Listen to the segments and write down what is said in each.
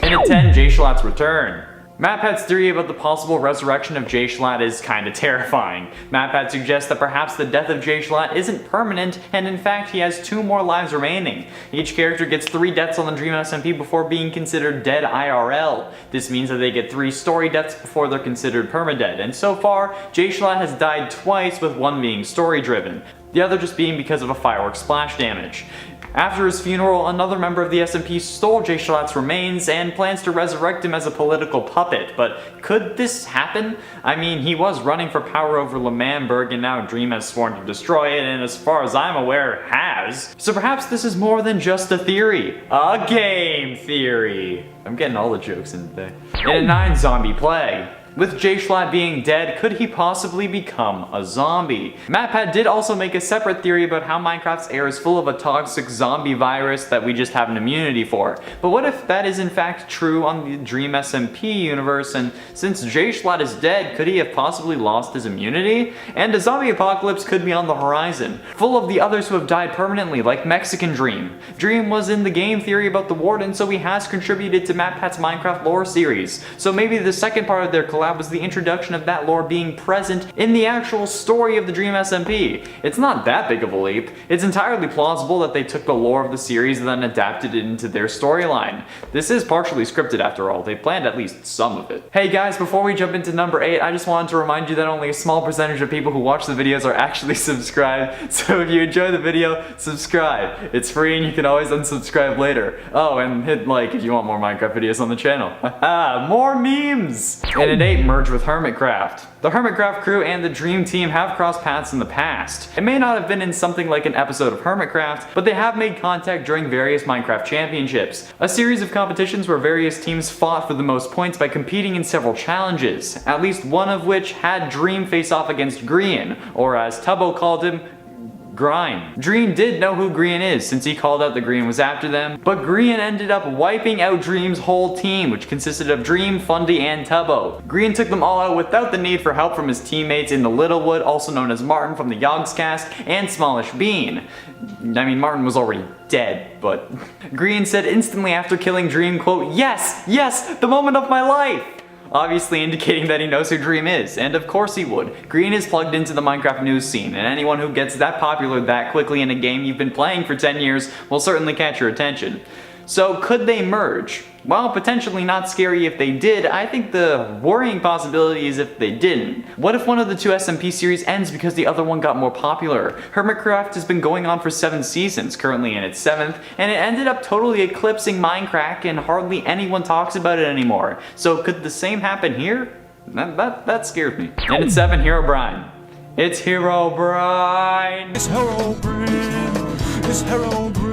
And at 10, J-Schlatt's return. MatPat's theory about the possible resurrection of J-Schlatt is kinda terrifying. MatPat suggests that perhaps the death of J-Schlatt isn't permanent, and in fact he has 2 more lives remaining. Each character gets 3 deaths on the Dream SMP before being considered dead IRL. This means that they get 3 story deaths before they're considered permadead, and so far, J-Schlatt has died twice, with one being story driven, the other just being because of a fireworks splash damage. After his funeral, another member of the SMP stole J-Schlatt's remains and plans to resurrect him as a political puppet, but could this happen? I mean, he was running for power over L'Manberg and now Dream has sworn to destroy it, and as far as I'm aware, has. So perhaps this is more than just a theory. A game theory! I'm getting all the jokes in today. And at 9, Zombie Plague. With J-Schlatt being dead, could he possibly become a zombie? MatPat did also make a separate theory about how Minecraft's air is full of a toxic zombie virus that we just have an immunity for. But what if that is in fact true on the Dream SMP universe, and since J-Schlatt is dead, could he have possibly lost his immunity? And a zombie apocalypse could be on the horizon, full of the others who have died permanently, like Mexican Dream. Dream was in the game theory about the warden, so he has contributed to MatPat's Minecraft lore series. So maybe the second part of their collab was the introduction of that lore being present in the actual story of the Dream SMP. It's not that big of a leap. It's entirely plausible that they took the lore of the series and then adapted it into their storyline. This is partially scripted after all. They planned at least some of it. Hey guys, before we jump into number 8, I just wanted to remind you that only a small percentage of people who watch the videos are actually subscribed. So if you enjoy the video, subscribe. It's free and you can always unsubscribe later. Oh, and hit like if you want more Minecraft videos on the channel. Haha, more memes! And at 8, merge with Hermitcraft. The Hermitcraft crew and the Dream Team have crossed paths in the past. It may not have been in something like an episode of Hermitcraft, but they have made contact during various Minecraft championships, a series of competitions where various teams fought for the most points by competing in several challenges, at least one of which had Dream face off against Grian, or as Tubbo called him, Grine. Dream did know who Grian is since he called out that Grian was after them, but Grian ended up wiping out Dream's whole team, which consisted of Dream, Fundy, and Tubbo. Grian took them all out without the need for help from his teammates in the Littlewood, also known as Martin from the Yogscast, and Smallish Bean. I mean, Martin was already dead, but Grian said instantly after killing Dream, quote, "Yes, yes, the moment of my life!" Obviously indicating that he knows who Dream is, and of course he would. Grian is plugged into the Minecraft news scene, and anyone who gets that popular that quickly in a game you've been playing for 10 years will certainly catch your attention. So could they merge? While potentially not scary if they did, I think the worrying possibility is if they didn't. What if one of the 2 SMP series ends because the other one got more popular? Hermitcraft has been going on for 7 seasons, currently in its 7th, and it ended up totally eclipsing Minecraft and hardly anyone talks about it anymore. So could the same happen here? That scares me. And at 7, Herobrine. It's Herobrine! It's Herobrine! It's Herobrine!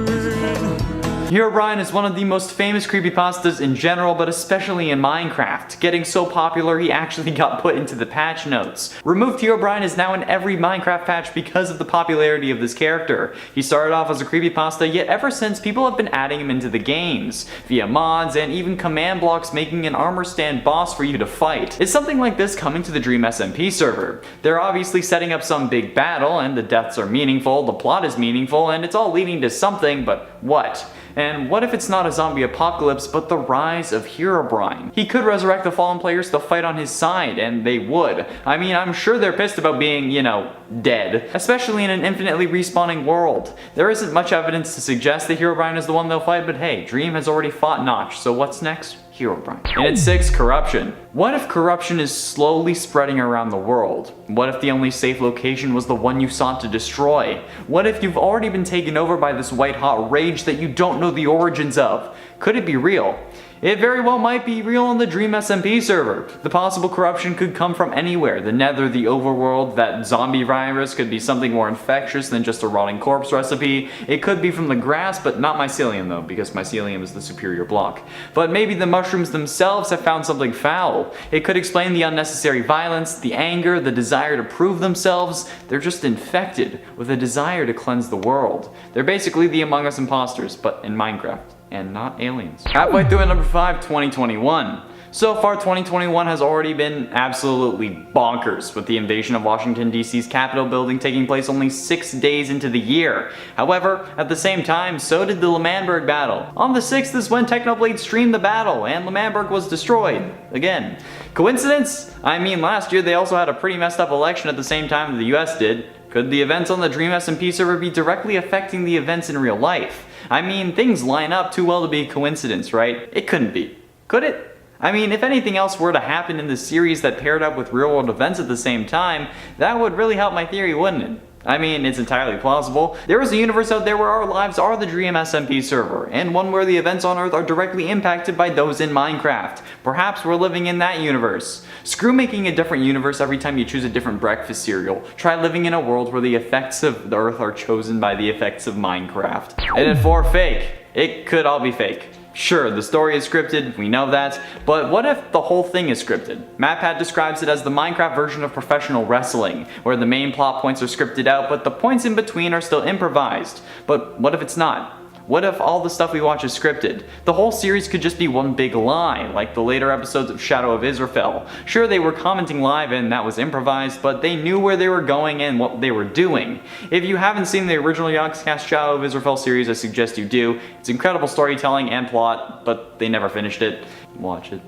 Herobrine is one of the most famous creepypastas in general, but especially in Minecraft. Getting so popular, he actually got put into the patch notes. Removed Herobrine is now in every Minecraft patch because of the popularity of this character. He started off as a creepypasta, yet ever since, people have been adding him into the games, via mods and even command blocks making an armor stand boss for you to fight. Is something like this coming to the Dream SMP server? They're obviously setting up some big battle, and the deaths are meaningful, the plot is meaningful, and it's all leading to something, but what? And what if it's not a zombie apocalypse, but the rise of Herobrine? He could resurrect the fallen players to fight on his side, and they would. I mean, I'm sure they're pissed about being, you know, dead. Especially in an infinitely respawning world. There isn't much evidence to suggest that Herobrine is the one they'll fight, but hey, Dream has already fought Notch, so what's next? Herobrine. And at 6, corruption. What if corruption is slowly spreading around the world? What if the only safe location was the one you sought to destroy? What if you've already been taken over by this white hot rage that you don't know the origins of? Could it be real? It very well might be real on the Dream SMP server. The possible corruption could come from anywhere. The nether, the overworld, that zombie virus could be something more infectious than just a rotting corpse recipe. It could be from the grass, but not mycelium though, because mycelium is the superior block. But maybe the mushrooms themselves have found something foul. It could explain the unnecessary violence, the anger, the desire to prove themselves. They're just infected with a desire to cleanse the world. They're basically the Among Us imposters, but in Minecraft. And not aliens. Halfway through at number 5, 2021. So far, 2021 has already been absolutely bonkers, with the invasion of Washington, D.C.'s Capitol building taking place only 6 days into the year. However, at the same time, so did the L'Manberg battle. On the 6th is when Technoblade streamed the battle, and L'Manberg was destroyed. Again. Coincidence? I mean, last year they also had a pretty messed up election at the same time that the US did. Could the events on the Dream SMP server be directly affecting the events in real life? I mean, things line up too well to be a coincidence, right? It couldn't be. Could it? I mean, if anything else were to happen in this series that paired up with real-world events at the same time, that would really help my theory, wouldn't it? I mean, it's entirely plausible. There is a universe out there where our lives are the Dream SMP server, and one where the events on Earth are directly impacted by those in Minecraft. Perhaps we're living in that universe. Screw making a different universe every time you choose a different breakfast cereal. Try living in a world where the effects of the Earth are chosen by the effects of Minecraft. And at 4, fake. It could all be fake. Sure, the story is scripted, we know that, but what if the whole thing is scripted? MatPat describes it as the Minecraft version of professional wrestling, where the main plot points are scripted out, but the points in between are still improvised. But what if it's not? What if all the stuff we watch is scripted? The whole series could just be one big lie, like the later episodes of Shadow of Israfel. Sure, they were commenting live and that was improvised, but they knew where they were going and what they were doing. If you haven't seen the original Yogscast Shadow of Israfel series, I suggest you do. It's incredible storytelling and plot, but they never finished it. Watch it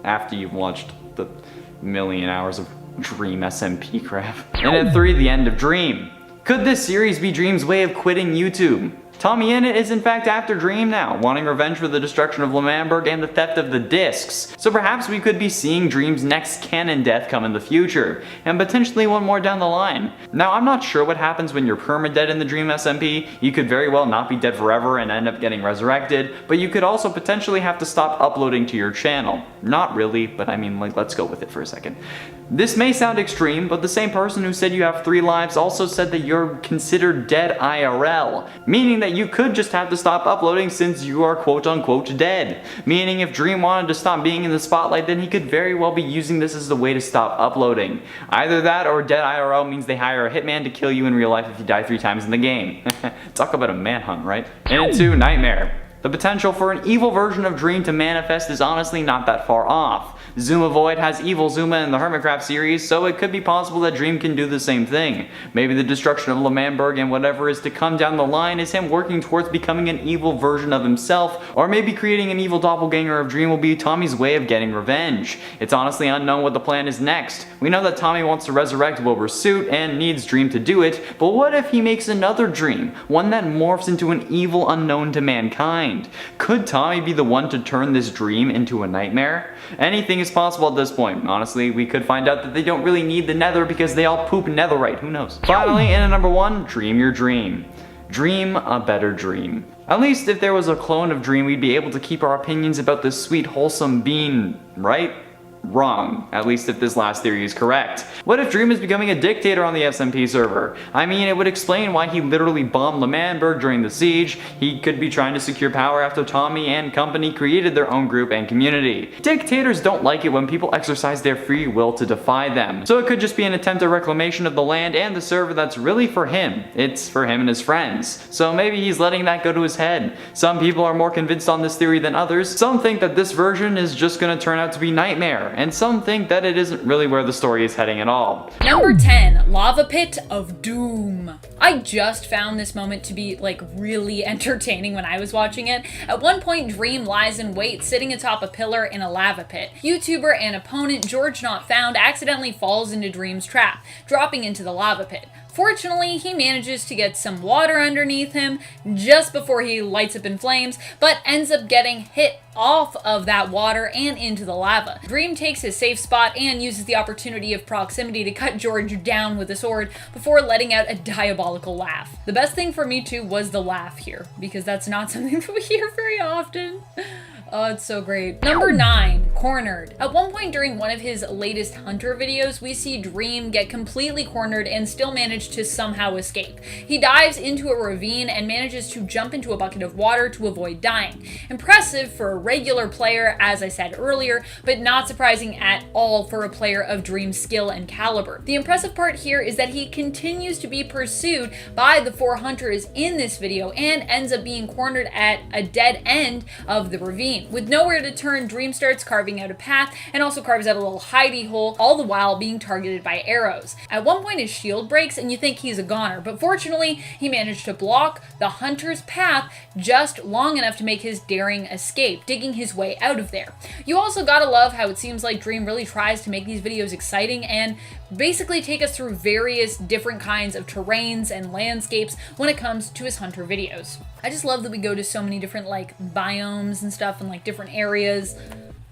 after you've watched the million hours of Dream SMP crap. And at 3, the end of Dream. Could this series be Dream's way of quitting YouTube? Tommy Innit is in fact after Dream now, wanting revenge for the destruction of L'Manberg and the theft of the discs. So perhaps we could be seeing Dream's next canon death come in the future, and potentially one more down the line. Now, I'm not sure what happens when you're permadead in the Dream SMP. You could very well not be dead forever and end up getting resurrected, but you could also potentially have to stop uploading to your channel. Not really, but I mean, like, let's go with it for a second. This may sound extreme, but the same person who said you have 3 lives also said that you're considered dead IRL, meaning that you could just have to stop uploading since you are quote-unquote dead. Meaning if Dream wanted to stop being in the spotlight, then he could very well be using this as the way to stop uploading. Either that or dead IRL means they hire a hitman to kill you in real life if you die 3 times in the game. Talk about a manhunt, right? And 2, Nightmare. The potential for an evil version of Dream to manifest is honestly not that far off. Zuma Void has evil Zuma in the Hermitcraft series, so it could be possible that Dream can do the same thing. Maybe the destruction of L'Manberg and whatever is to come down the line is him working towards becoming an evil version of himself, or maybe creating an evil doppelganger of Dream will be Tommy's way of getting revenge. It's honestly unknown what the plan is next. We know that Tommy wants to resurrect Wilbur's suit and needs Dream to do it, but what if he makes another Dream, one that morphs into an evil unknown to mankind? Could Tommy be the one to turn this Dream into a nightmare? Anything is possible at this point. Honestly, we could find out that they don't really need the nether because they all poop netherite, who knows? Finally, in at number 1, Dream Your Dream. Dream a better dream. At least if there was a clone of Dream, we'd be able to keep our opinions about this sweet, wholesome being, right? Wrong, at least if this last theory is correct. What if Dream is becoming a dictator on the SMP server? I mean, it would explain why he literally bombed L'Manberg during the siege. He could be trying to secure power after Tommy and company created their own group and community. Dictators don't like it when people exercise their free will to defy them. So it could just be an attempt at reclamation of the land and the server that's really for him. It's for him and his friends. So maybe he's letting that go to his head. Some people are more convinced on this theory than others. Some think that this version is just gonna turn out to be Nightmare, and some think that it isn't really where the story is heading at all. Number 10, Lava Pit of Doom. I just found this moment to be like really entertaining when I was watching it. At one point, Dream lies in wait sitting atop a pillar in a lava pit. YouTuber and opponent George Not Found accidentally falls into Dream's trap, dropping into the lava pit. Fortunately, he manages to get some water underneath him just before he lights up in flames, but ends up getting hit off of that water and into the lava. Dream takes his safe spot and uses the opportunity of proximity to cut George down with a sword before letting out a diabolical laugh. The best thing for me too was the laugh here, because that's not something that we hear very often. Oh, it's so great. Number 9, Cornered. At one point during one of his latest Hunter videos, we see Dream get completely cornered and still manage to somehow escape. He dives into a ravine and manages to jump into a bucket of water to avoid dying. Impressive for a regular player, as I said earlier, but not surprising at all for a player of Dream's skill and caliber. The impressive part here is that he continues to be pursued by the 4 hunters in this video and ends up being cornered at a dead end of the ravine. scene. With nowhere to turn, Dream starts carving out a path and also carves out a little hidey hole, all the while being targeted by arrows. At one point his shield breaks and you think he's a goner, but fortunately he managed to block the hunter's path just long enough to make his daring escape, digging his way out of there. You also gotta love how it seems like Dream really tries to make these videos exciting and basically take us through various different kinds of terrains and landscapes when it comes to his hunter videos. I just love that we go to so many different like biomes and stuff and like different areas.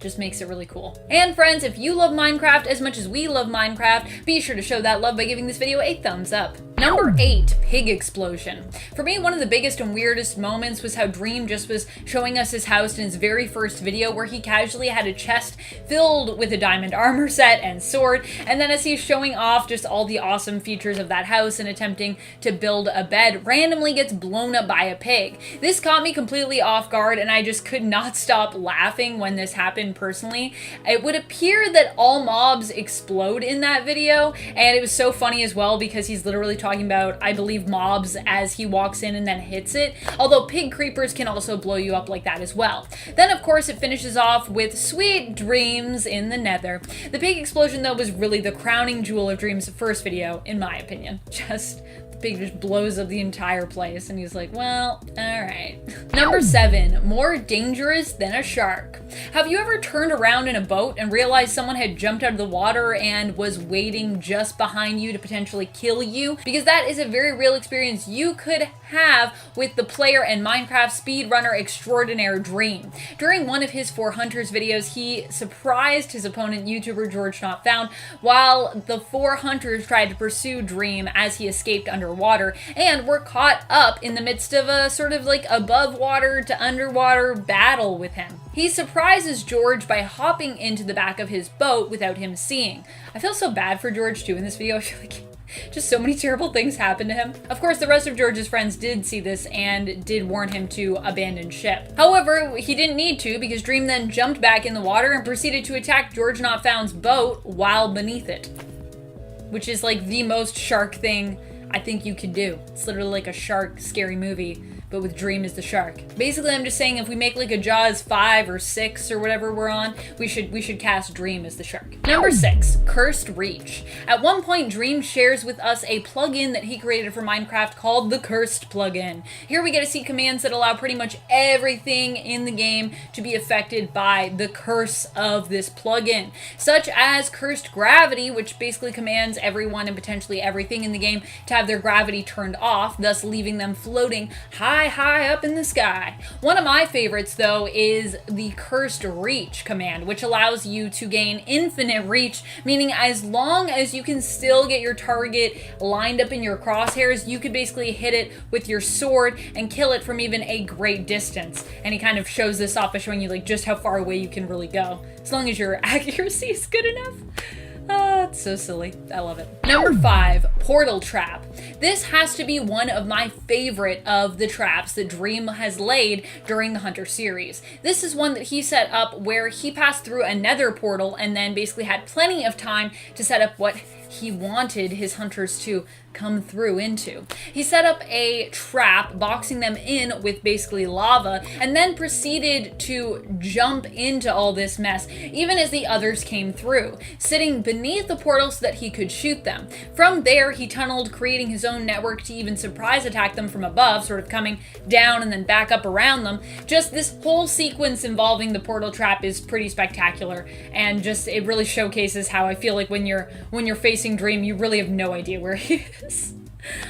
Just makes it really cool. And friends, if you love Minecraft as much as we love Minecraft, be sure to show that love by giving this video a thumbs up. Number 8, pig explosion. For me, one of the biggest and weirdest moments was how Dream just was showing us his house in his very first video where he casually had a chest filled with a diamond armor set and sword, and then as he's showing off just all the awesome features of that house and attempting to build a bed, randomly gets blown up by a pig. This caught me completely off guard and I just could not stop laughing when this happened personally. It would appear that all mobs explode in that video, and it was so funny as well because he's literally talking about, I believe, mobs as he walks in and then hits it, although pig creepers can also blow you up like that as well. Then of course it finishes off with sweet dreams in the nether. The pig explosion though was really the crowning jewel of Dream's first video, in my opinion. The pig just blows up the entire place and he's like, well, alright. Number 7, more dangerous than a shark. Have you ever turned around in a boat and realized someone had jumped out of the water and was waiting just behind you to potentially kill you? Because that is a very real experience you could have with the player and Minecraft speedrunner extraordinaire Dream. During one of his 4 Hunters videos, he surprised his opponent, YouTuber George Not Found, while the 4 Hunters tried to pursue Dream as he escaped underwater and were caught up in the midst of a sort of like above water to underwater battle with him. He surprises George by hopping into the back of his boat without him seeing. I feel so bad for George too in this video. I feel like just so many terrible things happened to him. Of course, the rest of George's friends did see this and did warn him to abandon ship. However, he didn't need to because Dream then jumped back in the water and proceeded to attack George Not Found's boat while beneath it, which is like the most shark thing I think you could do. It's literally like a shark scary movie, but with Dream as the shark. Basically, I'm just saying if we make like a Jaws 5 or 6 or whatever we're on, we should cast Dream as the shark. Number 6, Cursed Reach. At one point, Dream shares with us a plugin that he created for Minecraft called the Cursed plugin. Here we get to see commands that allow pretty much everything in the game to be affected by the curse of this plugin, such as Cursed Gravity, which basically commands everyone and potentially everything in the game to have their gravity turned off, thus leaving them floating high up in the sky. One of my favorites though is the Cursed Reach command, which allows you to gain infinite reach, meaning as long as you can still get your target lined up in your crosshairs, you could basically hit it with your sword and kill it from even a great distance. And he kind of shows this off by showing you like just how far away you can really go, as long as your accuracy is good enough. It's so silly. I love it. Number 5, Portal Trap. This has to be one of my favorite of the traps that Dream has laid during the Hunter series. This is one that he set up where he passed through a nether portal and then basically had plenty of time to set up what he wanted his hunters to come through into. He set up a trap, boxing them in with basically lava, and then proceeded to jump into all this mess, even as the others came through, sitting beneath the portal so that he could shoot them. From there, he tunneled, creating his own network to even surprise attack them from above, sort of coming down and then back up around them. Just this whole sequence involving the portal trap is pretty spectacular, and just it really showcases how I feel like when you're facing Dream, you really have no idea where he is.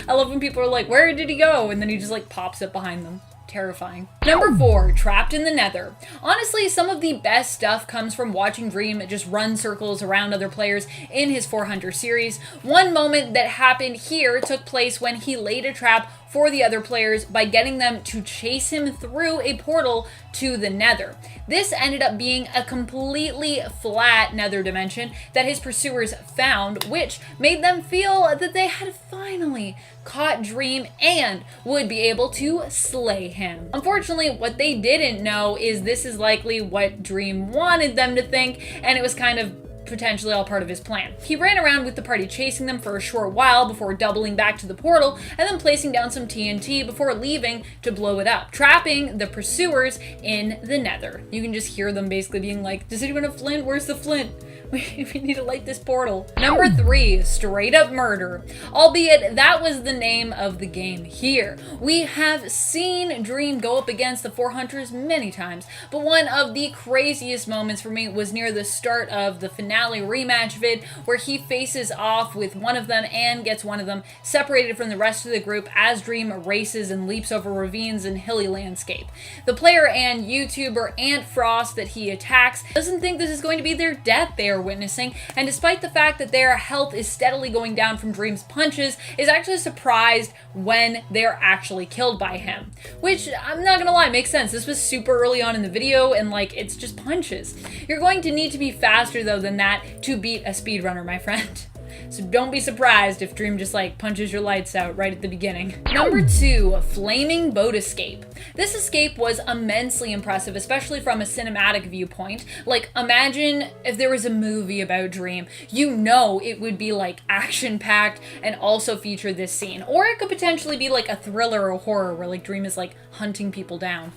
I love when people are like, where did he go? And then he just like pops up behind them. Terrifying. Number 4, Trapped in the Nether. Honestly, some of the best stuff comes from watching Dream just run circles around other players in his 4 Hunter series. One moment that happened here took place when he laid a trap for the other players by getting them to chase him through a portal to the Nether. This ended up being a completely flat Nether dimension that his pursuers found, which made them feel that they had finally caught Dream and would be able to slay him. Unfortunately, what they didn't know is this is likely what Dream wanted them to think, and it was kind of potentially all part of his plan. He ran around with the party chasing them for a short while before doubling back to the portal and then placing down some TNT before leaving to blow it up, trapping the pursuers in the Nether. You can just hear them basically being like, does anyone have flint? Where's the flint? We need to light this portal. Number 3, straight up murder. Albeit that was the name of the game here. We have seen Dream go up against the 4 hunters many times, but one of the craziest moments for me was near the start of the finale rematch vid, where he faces off with one of them and gets one of them separated from the rest of the group as Dream races and leaps over ravines and hilly landscape. The player and YouTuber Ant Frost that he attacks doesn't think this is going to be their death they are witnessing, and despite the fact that their health is steadily going down from Dream's punches, is actually surprised when they're actually killed by him. Which, I'm not gonna lie, makes sense. This was super early on in the video, and like, it's just punches. You're going to need to be faster though than that to beat a speedrunner, my friend. So don't be surprised if Dream just like punches your lights out right at the beginning. Number 2, flaming boat escape. This escape was immensely impressive, especially from a cinematic viewpoint. Like, imagine if there was a movie about Dream. You know it would be like action-packed and also feature this scene. Or it could potentially be like a thriller or horror where like Dream is like hunting people down.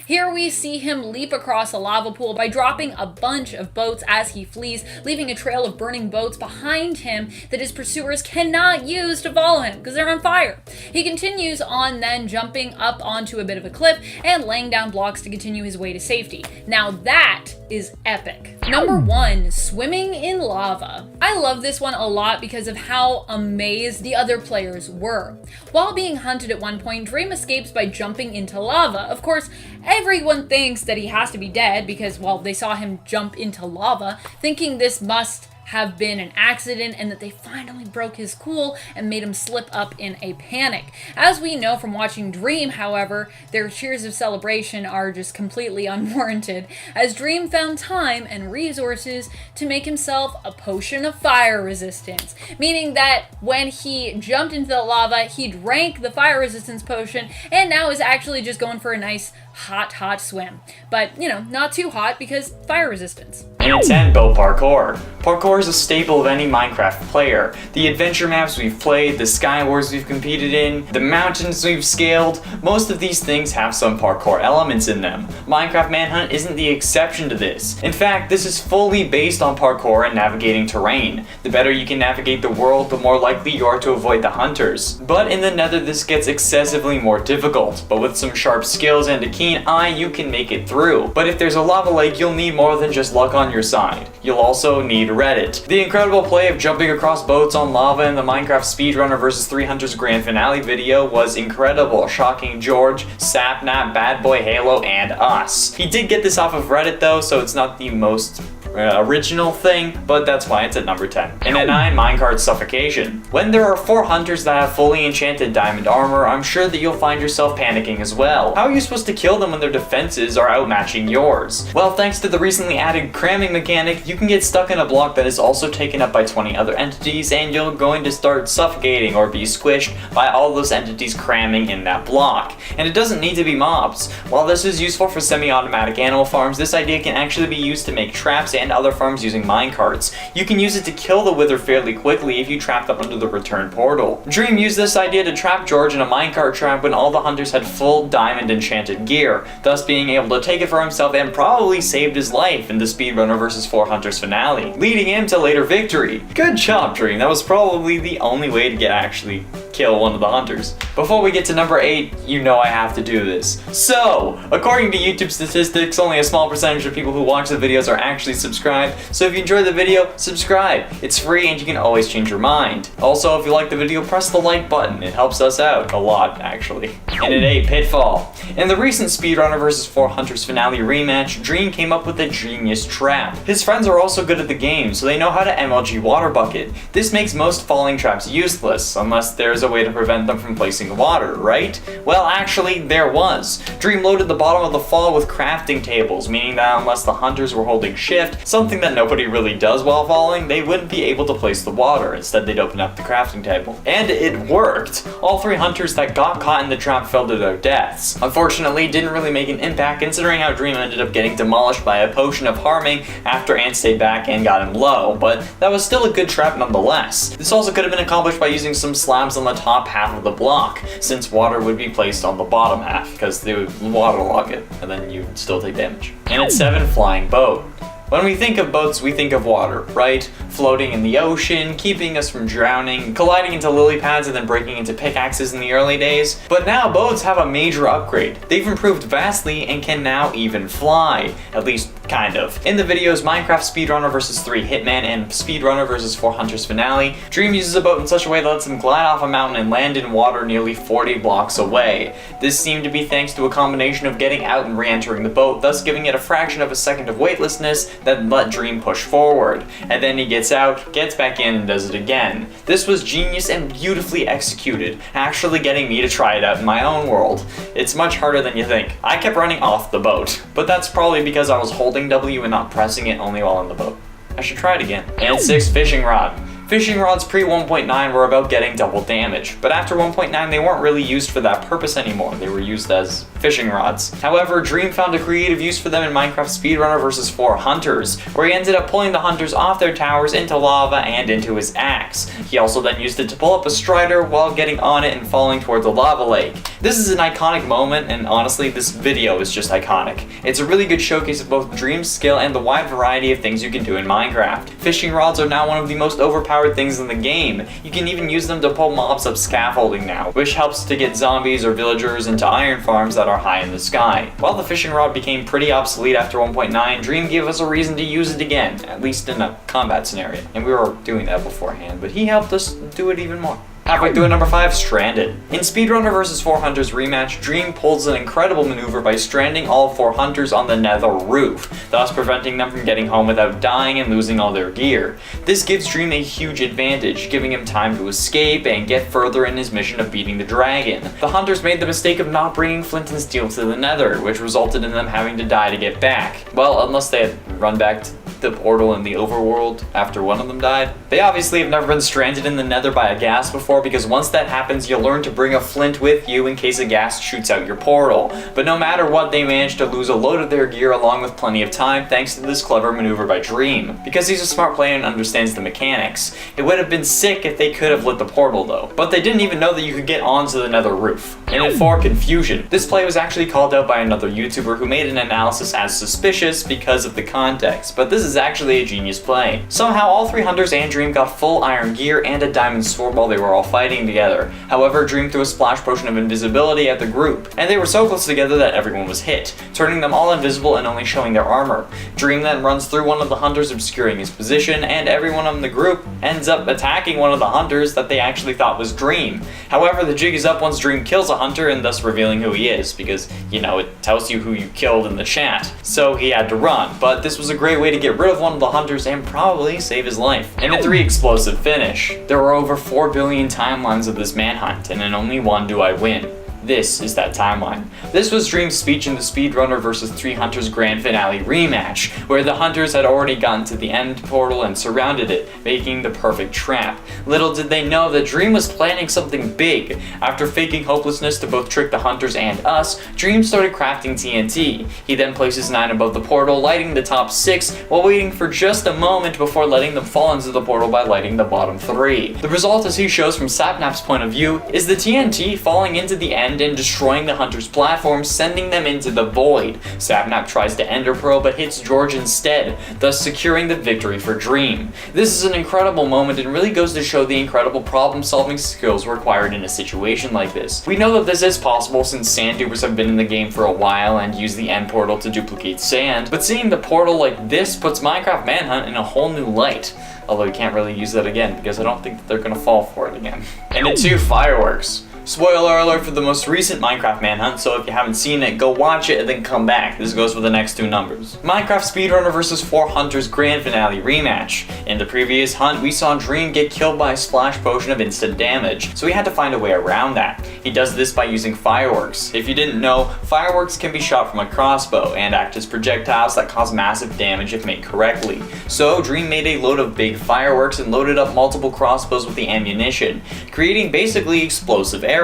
Here we see him leap across a lava pool by dropping a bunch of boats as he flees, leaving a trail of burning boats behind him that his pursuers cannot use to follow him because they're on fire. He continues on then jumping up onto a bit of a cliff and laying down blocks to continue his way to safety. Now that is epic. Number 1, swimming in lava. I love this one a lot because of how amazed the other players were. While being hunted at one point, Dream escapes by jumping into lava. Of course, everyone thinks that he has to be dead because, well, they saw him jump into lava, thinking this must have been an accident and that they finally broke his cool and made him slip up in a panic. As we know from watching Dream, however, their cheers of celebration are just completely unwarranted, as Dream found time and resources to make himself a potion of fire resistance, meaning that when he jumped into the lava, he drank the fire resistance potion and now is actually just going for a nice hot swim. But, you know, not too hot because fire resistance. And 10, boat parkour. Parkour is a staple of any Minecraft player. The adventure maps we've played, the sky wars we've competed in, the mountains we've scaled, most of these things have some parkour elements in them. Minecraft Manhunt isn't the exception to this. In fact, this is fully based on parkour and navigating terrain. The better you can navigate the world, the more likely you are to avoid the hunters. But in the Nether, this gets excessively more difficult. But with some sharp skills and a keen eye, you can make it through. But if there's a lava lake, you'll need more than just luck on your side. You'll also need Reddit. The incredible play of jumping across boats on lava in the Minecraft Speedrunner vs 3 Hunters Grand Finale video was incredible, shocking George, Sapnap, Bad Boy Halo, and us. He did get this off of Reddit though, so it's not the most original thing, but that's why it's at number 10. And at 9, minecart suffocation. When there are 4 hunters that have fully enchanted diamond armor, I'm sure that you'll find yourself panicking as well. How are you supposed to kill them when their defenses are outmatching yours? Well, thanks to the recently added cramming mechanic, you can get stuck in a block that is also taken up by 20 other entities, and you're going to start suffocating or be squished by all those entities cramming in that block. And it doesn't need to be mobs. While this is useful for semi-automatic animal farms, this idea can actually be used to make traps and other farms using minecarts. You can use it to kill the wither fairly quickly if you trap them under the return portal. Dream used this idea to trap George in a minecart trap when all the hunters had full diamond enchanted gear, thus being able to take it for himself and probably saved his life in the Speedrunner vs 4 Hunters finale, leading him to later victory. Good job, Dream. That was probably the only way to actually kill one of the hunters. Before we get to number 8, you know I have to do this. So, according to YouTube statistics, only a small percentage of people who watch the videos are actually subscribed, so if you enjoyed the video, subscribe. It's free and you can always change your mind. Also, if you like the video, press the like button. It helps us out a lot, actually. And at 8, pitfall. In the recent Speedrunner vs 4 Hunters finale rematch, Dream came up with a genius trap. His friends are also good at the game, so they know how to MLG water bucket. This makes most falling traps useless, unless there's a a way to prevent them from placing water, right? Well, actually, there was. Dream loaded the bottom of the fall with crafting tables, meaning that unless the hunters were holding shift, something that nobody really does while falling, they wouldn't be able to place the water. Instead, they'd open up the crafting table. And it worked! All 3 hunters that got caught in the trap fell to their deaths. Unfortunately, it didn't really make an impact considering how Dream ended up getting demolished by a potion of harming after Ant stayed back and got him low, but that was still a good trap nonetheless. This also could have been accomplished by using some slabs on the top half of the block, since water would be placed on the bottom half, because they would waterlog it, and then you'd still take damage. And at 7, flying boat. When we think of boats, we think of water, right? Floating in the ocean, keeping us from drowning, colliding into lily pads and then breaking into pickaxes in the early days. But now boats have a major upgrade. They've improved vastly and can now even fly. At least, kind of. In the videos Minecraft Speedrunner vs 3 Hitman and Speedrunner vs 4 Hunters Finale, Dream uses a boat in such a way that lets him glide off a mountain and land in water nearly 40 blocks away. This seemed to be thanks to a combination of getting out and re-entering the boat, thus giving it a fraction of a second of weightlessness that let Dream push forward. And then he gets out, gets back in, and does it again. This was genius and beautifully executed, actually getting me to try it out in my own world. It's much harder than you think. I kept running off the boat, but that's probably because I was holding W and not pressing it only while in the boat. I should try it again. And 6, fishing rod. Fishing rods pre 1.9 were about getting double damage, but after 1.9 they weren't really used for that purpose anymore. They were used as fishing rods. However, Dream found a creative use for them in Minecraft Speedrunner vs 4 Hunters, where he ended up pulling the hunters off their towers into lava and into his axe. He also then used it to pull up a strider while getting on it and falling towards a lava lake. This is an iconic moment, and honestly, this video is just iconic. It's a really good showcase of both Dream's skill and the wide variety of things you can do in Minecraft. Fishing rods are now one of the most overpowered things in the game. You can even use them to pull mobs up scaffolding now, which helps to get zombies or villagers into iron farms that are high in the sky. While the fishing rod became pretty obsolete after 1.9, Dream gave us a reason to use it again, at least in a combat scenario. And we were doing that beforehand, but he helped us do it even more. Halfway through at number 5, stranded. In Speedrunner vs 4 Hunters rematch, Dream pulls an incredible maneuver by stranding all 4 hunters on the nether roof, thus preventing them from getting home without dying and losing all their gear. This gives Dream a huge advantage, giving him time to escape and get further in his mission of beating the dragon. The hunters made the mistake of not bringing flint and steel to the nether, which resulted in them having to die to get back. Well, unless they had run back to the portal in the overworld after one of them died. They obviously have never been stranded in the nether by a ghast before, because once that happens you'll learn to bring a flint with you in case a ghast shoots out your portal. But no matter what, they managed to lose a load of their gear along with plenty of time thanks to this clever maneuver by Dream. Because he's a smart player and understands the mechanics. It would have been sick if they could have lit the portal though, but they didn't even know that you could get onto the nether roof. And at 4, confusion. This play was actually called out by another YouTuber who made an analysis as suspicious because of the context, but this is actually a genius play. Somehow all 3 hunters and Dream got full iron gear and a diamond sword while they were all fighting together. However, Dream threw a splash potion of invisibility at the group, and they were so close together that everyone was hit, turning them all invisible and only showing their armor. Dream then runs through one of the hunters, obscuring his position, and everyone in the group ends up attacking one of the hunters that they actually thought was Dream. However, the jig is up once Dream kills a hunter and thus revealing who he is, because, you know, it tells you who you killed in the chat. So he had to run, but this was a great way to get rid of one of the hunters and probably save his life. And a 3, explosive finish. There are over 4 billion timelines of this manhunt, and in only one do I win. This is that timeline. This was Dream's speech in the Speedrunner vs 3 Hunters Grand Finale rematch, where the hunters had already gotten to the end portal and surrounded it, making the perfect trap. Little did they know that Dream was planning something big. After faking hopelessness to both trick the hunters and us, Dream started crafting TNT. He then places 9 above the portal, lighting the top 6, while waiting for just a moment before letting them fall into the portal by lighting the bottom 3. The result, as he shows from Sapnap's point of view, is the TNT falling into the end and destroying the hunter's platform, sending them into the void. Sapnap tries to ender pearl but hits George instead, thus securing the victory for Dream. This is an incredible moment and really goes to show the incredible problem-solving skills required in a situation like this. We know that this is possible since sand dupers have been in the game for a while and use the end portal to duplicate sand, but seeing the portal like this puts Minecraft Manhunt in a whole new light. Although you can't really use that again because I don't think that they're gonna fall for it again. And at 2, fireworks. Spoiler alert for the most recent Minecraft manhunt, so if you haven't seen it, go watch it and then come back. This goes for the next two numbers. Minecraft Speedrunner vs 4Hunters Grand Finale rematch. In the previous hunt, we saw Dream get killed by a splash potion of instant damage, so we had to find a way around that. He does this by using fireworks. If you didn't know, fireworks can be shot from a crossbow and act as projectiles that cause massive damage if made correctly. So Dream made a load of big fireworks and loaded up multiple crossbows with the ammunition, creating basically explosive arrows.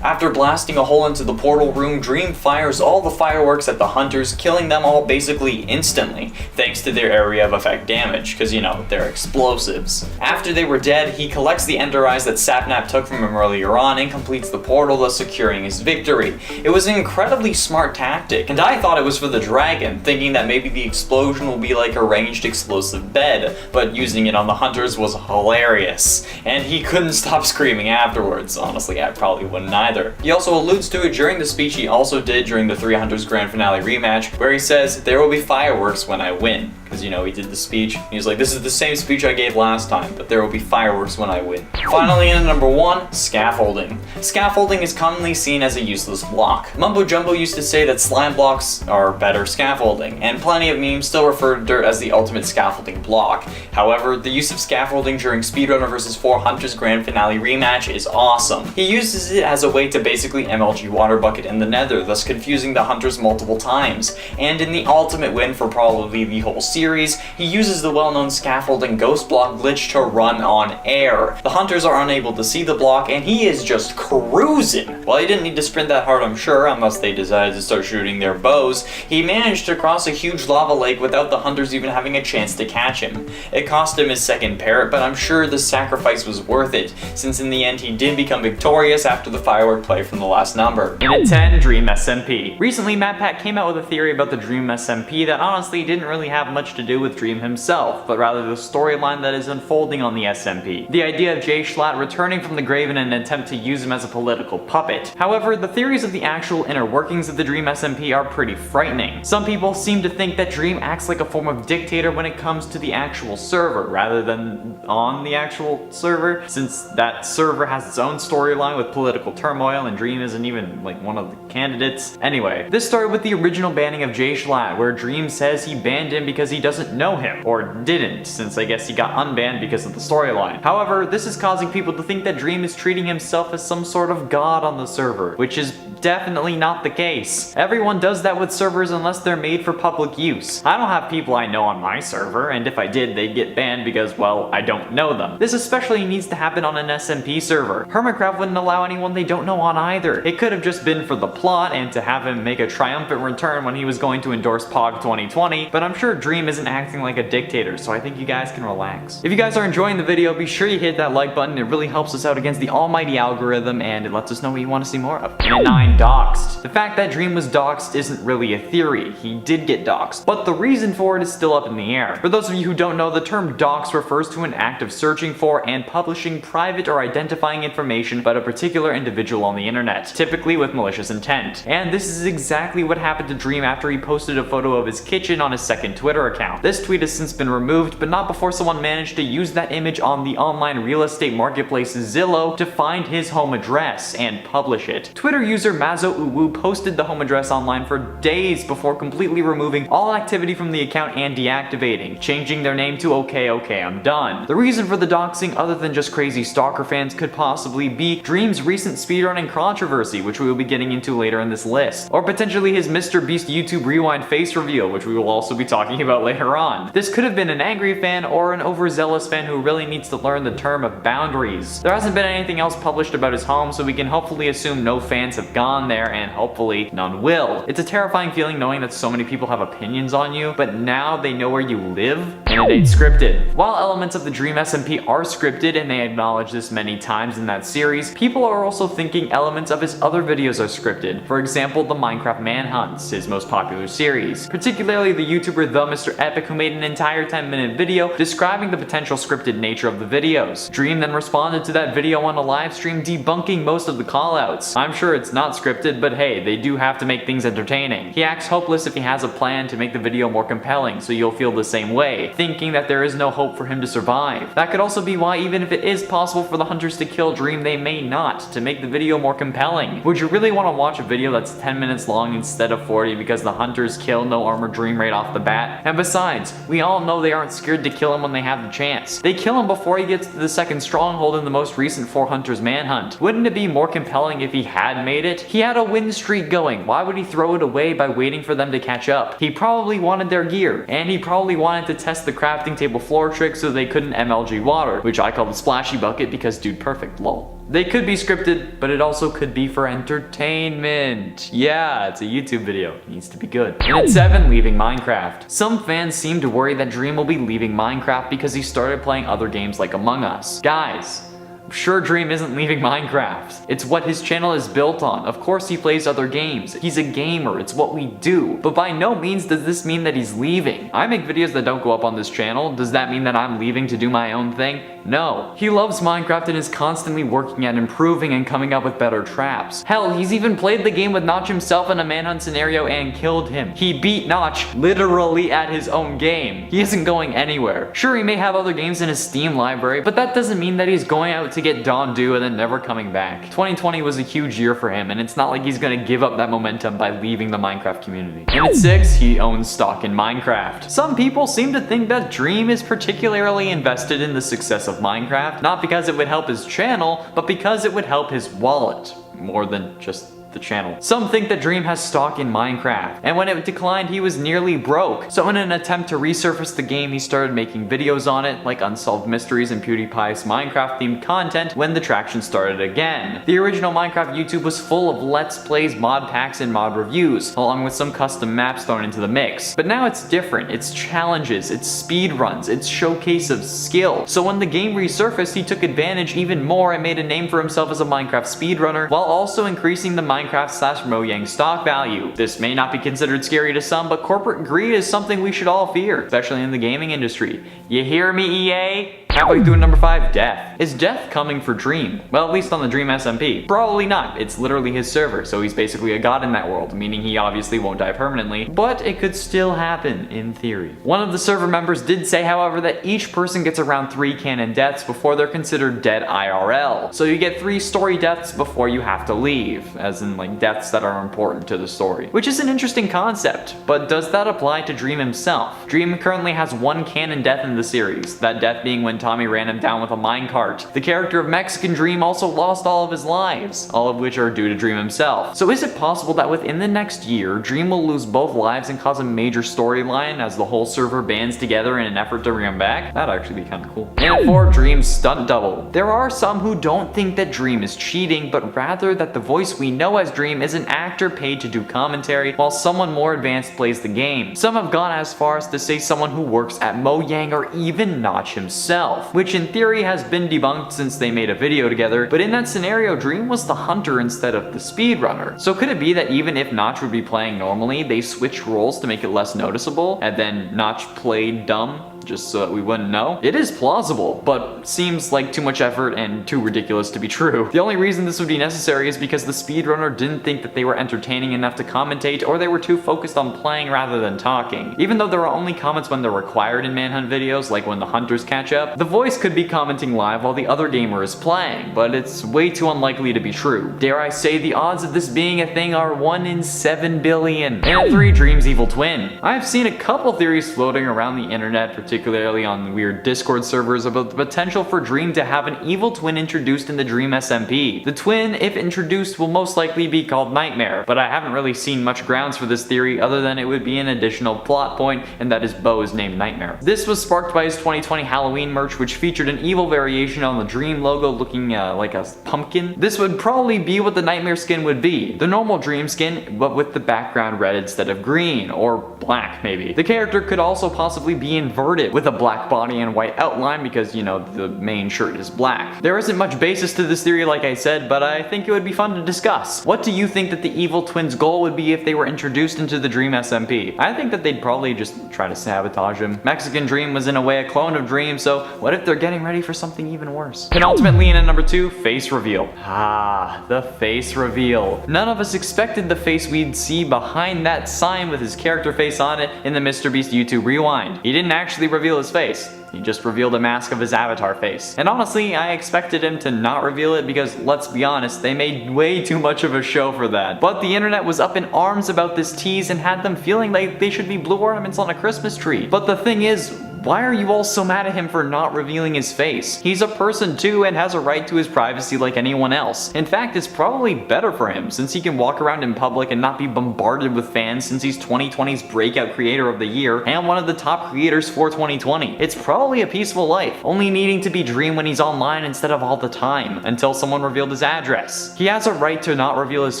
After blasting a hole into the portal room, Dream fires all the fireworks at the hunters, killing them all basically instantly, thanks to their area of effect damage, because you know, they're explosives. After they were dead, he collects the Ender Eyes that Sapnap took from him earlier on and completes the portal, thus securing his victory. It was an incredibly smart tactic, and I thought it was for the dragon, thinking that maybe the explosion will be like a ranged explosive bed, but using it on the hunters was hilarious, and he couldn't stop screaming afterwards. Honestly, I probably wouldn't either. He also alludes to it during the speech he also did during the 3 Hunters Grand Finale rematch, where he says, "There will be fireworks when I win." Because, you know, he did the speech. He was like, "This is the same speech I gave last time, but there will be fireworks when I win." Finally, in number 1, scaffolding. Scaffolding is commonly seen as a useless block. Mumbo Jumbo used to say that slime blocks are better scaffolding, and plenty of memes still refer to dirt as the ultimate scaffolding block. However, the use of scaffolding during Speedrunner vs 4Hunters Grand Finale rematch is awesome. He uses it as a way to basically MLG water bucket in the nether, thus confusing the hunters multiple times. And in the ultimate win for probably the whole series, he uses the well-known scaffolding ghost block glitch to run on air. The hunters are unable to see the block, and he is just cruising. While he didn't need to sprint that hard, I'm sure, unless they decided to start shooting their bows, he managed to cross a huge lava lake without the hunters even having a chance to catch him. It cost him his second parrot, but I'm sure the sacrifice was worth it, since in the end he did become victorious after the firework play from the last number. In at 10, Dream SMP. Recently, MatPat came out with a theory about the Dream SMP that honestly didn't really have much to do with Dream himself, but rather the storyline that is unfolding on the SMP. The idea of Jay Schlatt returning from the grave in an attempt to use him as a political puppet. However, the theories of the actual inner workings of the Dream SMP are pretty frightening. Some people seem to think that Dream acts like a form of dictator when it comes to the actual server, rather than on the actual server, since that server has its own storyline with political turmoil and Dream isn't even like one of the candidates. Anyway, this started with the original banning of Jay Schlatt, where Dream says he banned him because he doesn't know him, or didn't, since I guess he got unbanned because of the storyline. However, this is causing people to think that Dream is treating himself as some sort of god on the server, which is definitely not the case. Everyone does that with servers unless they're made for public use. I don't have people I know on my server, and if I did, they'd get banned because, well, I don't know them. This especially needs to happen on an SMP server. Hermitcraft wouldn't allow anyone they don't know on either. It could have just been for the plot and to have him make a triumphant return when he was going to endorse POG 2020, but I'm sure Dream isn't acting like a dictator, so I think you guys can relax. If you guys are enjoying the video, be sure you hit that like button. It really helps us out against the almighty algorithm, and it lets us know what you want to see more of. And at 9, doxed. The fact that Dream was doxed isn't really a theory. He did get doxed, but the reason for it is still up in the air. For those of you who don't know, the term dox refers to an act of searching for and publishing private or identifying information about a particular individual on the internet, typically with malicious intent. And this is exactly what happened to Dream after he posted a photo of his kitchen on his second Twitter account. This tweet has since been removed, but not before someone managed to use that image on the online real estate marketplace Zillow to find his home address and publish it. Twitter user Mazo Uwu posted the home address online for days before completely removing all activity from the account and deactivating, changing their name to okay, I'm done. The reason for the doxing, other than just crazy stalker fans, could possibly be Dream's recent speedrunning controversy, which we will be getting into later in this list, or potentially his Mr. Beast YouTube Rewind face reveal, which we will also be talking about later on. This could have been an angry fan or an overzealous fan who really needs to learn the term of boundaries. There hasn't been anything else published about his home, so we can hopefully assume no fans have gone there, and hopefully none will. It's a terrifying feeling knowing that so many people have opinions on you, but now they know where you live, and it ain't scripted. While elements of the Dream SMP are scripted, and they acknowledge this many times in that series, people are also thinking elements of his other videos are scripted. For example, the Minecraft Manhunts, his most popular series. Particularly the YouTuber The Mr. Epic, who made an entire 10-minute video describing the potential scripted nature of the videos. Dream then responded to that video on a live stream debunking most of the callouts. I'm sure it's not scripted, but hey, they do have to make things entertaining. He acts hopeless if he has a plan to make the video more compelling, so you'll feel the same way, thinking thinking that there is no hope for him to survive. That could also be why, even if it is possible for the hunters to kill Dream, they may not, to make the video more compelling. Would you really want to watch a video that's 10 minutes long instead of 40 because the hunters kill No Armor Dream right off the bat? And besides, we all know they aren't scared to kill him when they have the chance. They kill him before he gets to the second stronghold in the most recent 4 Hunters manhunt. Wouldn't it be more compelling if he had made it? He had a win streak going. Why would he throw it away by waiting for them to catch up? He probably wanted their gear, and he probably wanted to test the crafting table floor trick so they couldn't MLG water, which I call the splashy bucket because dude perfect, lol. They could be scripted, but it also could be for entertainment. Yeah, it's a YouTube video. It needs to be good. And at 7, leaving Minecraft. Some fans seem to worry that Dream will be leaving Minecraft because he started playing other games like Among Us. Guys, I'm sure Dream isn't leaving Minecraft. It's what his channel is built on. Of course he plays other games. He's a gamer, it's what we do. But by no means does this mean that he's leaving. I make videos that don't go up on this channel. Does that mean that I'm leaving to do my own thing? No. He loves Minecraft and is constantly working at improving and coming up with better traps. Hell, he's even played the game with Notch himself in a manhunt scenario and killed him. He beat Notch literally at his own game. He isn't going anywhere. Sure, he may have other games in his Steam library, but that doesn't mean that he's going out to get Dawn Do and then never coming back. 2020 was a huge year for him, and it's not like he's gonna give up that momentum by leaving the Minecraft community. And at 6, he owns stock in Minecraft. Some people seem to think that Dream is particularly invested in the success of Minecraft, not because it would help his channel, but because it would help his wallet, more than just the channel. Some think that Dream has stock in Minecraft, and when it declined he was nearly broke. So in an attempt to resurface the game, he started making videos on it, like Unsolved Mysteries and PewDiePie's Minecraft themed content when the traction started again. The original Minecraft YouTube was full of Let's Plays, mod packs, and mod reviews, along with some custom maps thrown into the mix. But now it's different. It's challenges, it's speed runs, it's showcase of skill. So when the game resurfaced, he took advantage even more and made a name for himself as a Minecraft speedrunner, while also increasing the Minecraft/Mojang stock value. This may not be considered scary to some, but corporate greed is something we should all fear, especially in the gaming industry. You hear me, EA? Halfway through number 5, death. Is death coming for Dream? Well, at least on the Dream SMP. Probably not. It's literally his server, so he's basically a god in that world, meaning he obviously won't die permanently, but it could still happen, in theory. One of the server members did say, however, that each person gets around 3 canon deaths before they're considered dead IRL. So you get 3 story deaths before you have to leave, as in like deaths that are important to the story. Which is an interesting concept, but does that apply to Dream himself? Dream currently has 1 canon death in the series, that death being when Tommy ran him down with a minecart. The character of Mexican Dream also lost all of his lives, all of which are due to Dream himself. So is it possible that within the next year, Dream will lose both lives and cause a major storyline as the whole server bands together in an effort to bring him back? That'd actually be kind of cool. And for Dream's stunt double. There are some who don't think that Dream is cheating, but rather that the voice we know as Dream is an actor paid to do commentary, while someone more advanced plays the game. Some have gone as far as to say someone who works at Mojang or even Notch himself, which in theory has been debunked since they made a video together, but in that scenario, Dream was the hunter instead of the speedrunner. So could it be that even if Notch would be playing normally, they switched roles to make it less noticeable, and then Notch played dumb? Just so that we wouldn't know? It is plausible, but seems like too much effort and too ridiculous to be true. The only reason this would be necessary is because the speedrunner didn't think that they were entertaining enough to commentate, or they were too focused on playing rather than talking. Even though there are only comments when they're required in manhunt videos, like when the hunters catch up, the voice could be commenting live while the other gamer is playing, but it's way too unlikely to be true. Dare I say the odds of this being a thing are 1 in 7 billion. And at 3, Dream's evil twin. I've seen a couple theories floating around the internet, particularly on weird Discord servers, about the potential for Dream to have an evil twin introduced in the Dream SMP. The twin, if introduced, will most likely be called Nightmare, but I haven't really seen much grounds for this theory other than it would be an additional plot point, and that his beau is named Nightmare. This was sparked by his 2020 Halloween merch, which featured an evil variation on the Dream logo looking like a pumpkin. This would probably be what the Nightmare skin would be, the normal Dream skin, but with the background red instead of green, or black maybe. The character could also possibly be inverted, with a black body and white outline because, you know, the main shirt is black. There isn't much basis to this theory like I said, but I think it would be fun to discuss. What do you think that the evil twin's goal would be if they were introduced into the Dream SMP? I think that they'd probably just try to sabotage him. Mexican Dream was in a way a clone of Dream, so what if they're getting ready for something even worse? Penultimately, in at number 2, face reveal. Ah, the face reveal. None of us expected the face we'd see behind that sign with his character face on it in the MrBeast YouTube Rewind. He didn't actually he reveal his face? He just revealed a mask of his avatar face. And honestly, I expected him to not reveal it because, let's be honest, they made way too much of a show for that. But the internet was up in arms about this tease and had them feeling like they should be blue ornaments on a Christmas tree. But the thing is, why are you all so mad at him for not revealing his face? He's a person too and has a right to his privacy like anyone else. In fact, it's probably better for him since he can walk around in public and not be bombarded with fans since he's 2020's breakout creator of the year and one of the top creators for 2020. It's probably a peaceful life, only needing to be Dream when he's online instead of all the time, until someone revealed his address. He has a right to not reveal his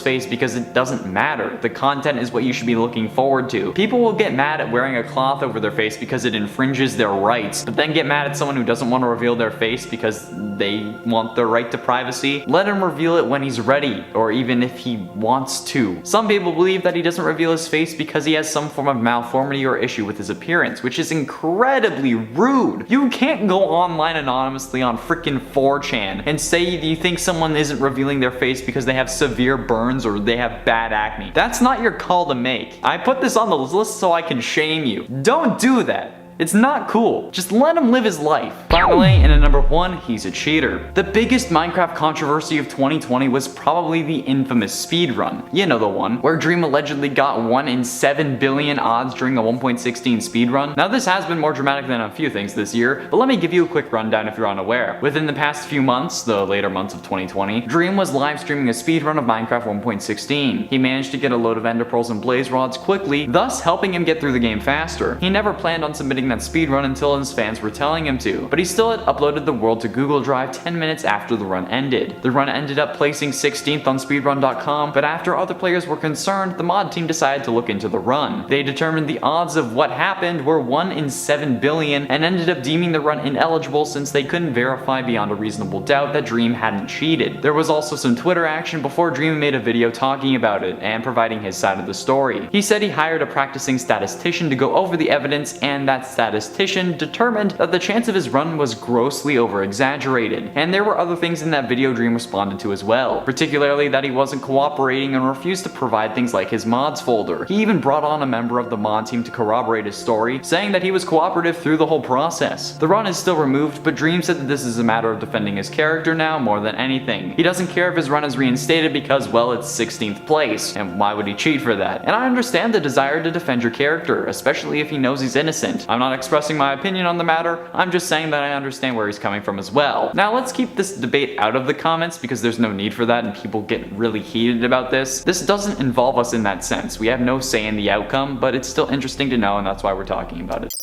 face because it doesn't matter. The content is what you should be looking forward to. People will get mad at wearing a cloth over their face because it infringes their rights, but then get mad at someone who doesn't want to reveal their face because they want their right to privacy. Let him reveal it when he's ready, or even if he wants to. Some people believe that he doesn't reveal his face because he has some form of malformity or issue with his appearance, which is incredibly rude. You can't go online anonymously on frickin' 4chan and say you think someone isn't revealing their face because they have severe burns or they have bad acne. That's not your call to make. I put this on the list so I can shame you. Don't do that. It's not cool. Just let him live his life. Finally, and at number 1, he's a cheater. The biggest Minecraft controversy of 2020 was probably the infamous speedrun. You know the one, where Dream allegedly got 1 in 7 billion odds during a 1.16 speedrun. Now this has been more dramatic than a few things this year, but let me give you a quick rundown if you're unaware. Within the past few months, the later months of 2020, Dream was live streaming a speedrun of Minecraft 1.16. He managed to get a load of ender pearls and blaze rods quickly, thus helping him get through the game faster. He never planned on submitting that speedrun until his fans were telling him to, but he still had uploaded the world to Google Drive 10 minutes after the run ended. The run ended up placing 16th on speedrun.com, but after other players were concerned, the mod team decided to look into the run. They determined the odds of what happened were 1 in 7 billion and ended up deeming the run ineligible since they couldn't verify beyond a reasonable doubt that Dream hadn't cheated. There was also some Twitter action before Dream made a video talking about it and providing his side of the story. He said he hired a practicing statistician to go over the evidence, and that statistician determined that the chance of his run was grossly over-exaggerated. And there were other things in that video Dream responded to as well, particularly that he wasn't cooperating and refused to provide things like his mods folder. He even brought on a member of the mod team to corroborate his story, saying that he was cooperative through the whole process. The run is still removed, but Dream said that this is a matter of defending his character now more than anything. He doesn't care if his run is reinstated because, well, it's 16th place, and why would he cheat for that? And I understand the desire to defend your character, especially if he knows he's innocent. I'm not expressing my opinion on the matter, I'm just saying that I understand where he's coming from as well. Now let's keep this debate out of the comments because there's no need for that and people get really heated about this. This doesn't involve us in that sense. We have no say in the outcome, but it's still interesting to know and that's why we're talking about it.